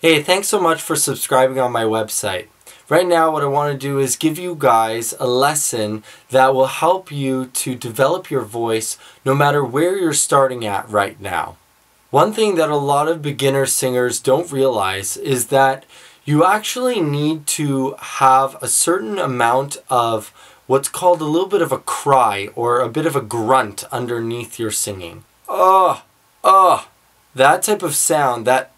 Hey, thanks so much for subscribing on my website. Right now what I want to do is give you guys a lesson that will help you to develop your voice no matter where you're starting at right now. One thing that a lot of beginner singers don't realize is that you actually need to have a certain amount of what's called a little bit of a cry or a bit of a grunt underneath your singing. That type of sound, that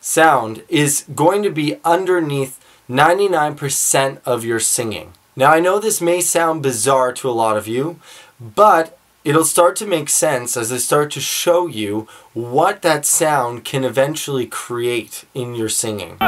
sound is going to be underneath 99% of your singing. Now I know this may sound bizarre to a lot of you, but it'll start to make sense as I start to show you what that sound can eventually create in your singing.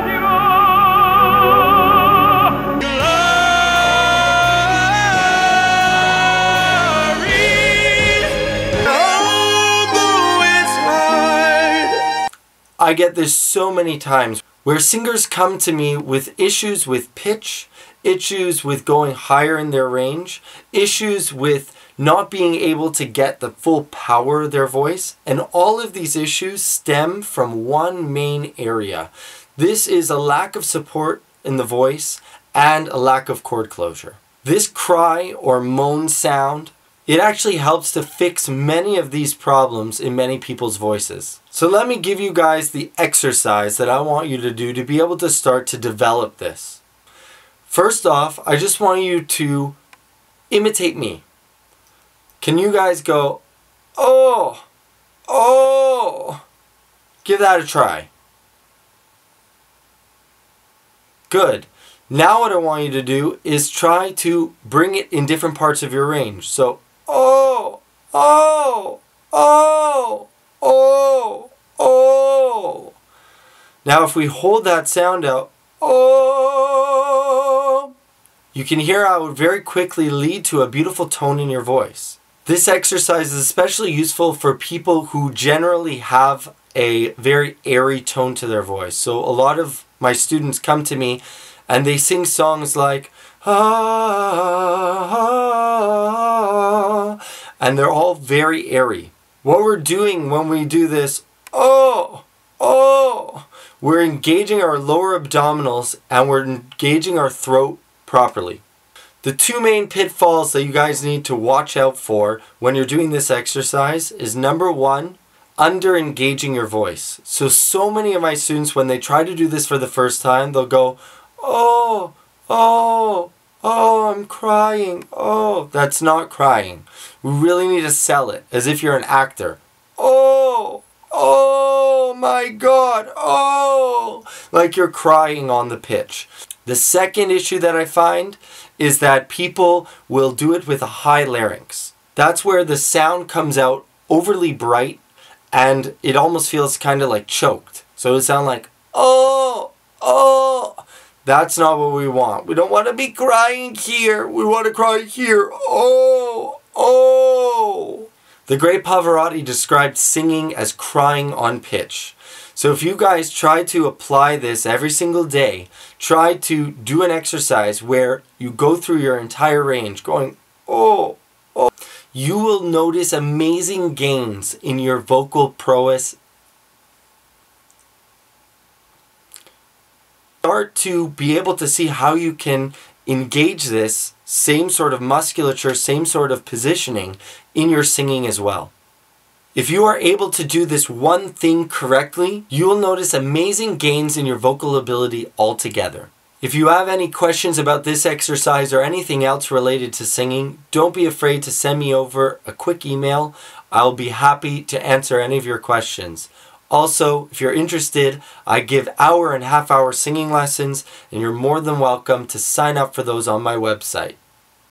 I get this so many times where singers come to me with issues with pitch, issues with going higher in their range, issues with not being able to get the full power of their voice, and all of these issues stem from one main area. This is a lack of support in the voice and a lack of chord closure. This cry or moan sound, it actually helps to fix many of these problems in many people's voices. So let me give you guys the exercise that I want you to do to be able to start to develop this. First off, I just want you to imitate me. Can you guys go, oh, oh? Give that a try. Good. Now what I want you to do is try to bring it in different parts of your range. So, oh, oh, oh, oh, oh. Now if we hold that sound out, oh, you can hear how it would very quickly lead to a beautiful tone in your voice. This exercise is especially useful for people who generally have a very airy tone to their voice. So a lot of my students come to me and they sing songs like and they're all very airy. What we're doing when we do this, we're engaging our lower abdominals and we're engaging our throat properly. The two main pitfalls that you guys need to watch out for when you're doing this exercise is number one, under engaging your voice. So many of my students, when they try to do this for the first time, they'll go, oh, I'm crying. Oh, that's not crying. We really need to sell it as if you're an actor. Oh my God, oh, like you're crying on the pitch. The second issue that I find is that people will do it with a high larynx. That's where the sound comes out overly bright and it almost feels kind of like choked. So it'll sound like, oh. That's not what we want. We don't want to be crying here. We want to cry here. Oh. The great Pavarotti described singing as crying on pitch. So if you guys try to apply this every single day, try to do an exercise where you go through your entire range going, oh, you will notice amazing gains in your vocal prowess. Start to be able to see how you can engage this same sort of musculature, same sort of positioning in your singing as well. If you are able to do this one thing correctly, you will notice amazing gains in your vocal ability altogether. If you have any questions about this exercise or anything else related to singing, don't be afraid to send me over a quick email. I'll be happy to answer any of your questions. Also, if you're interested, I give hour and half-hour singing lessons, and you're more than welcome to sign up for those on my website.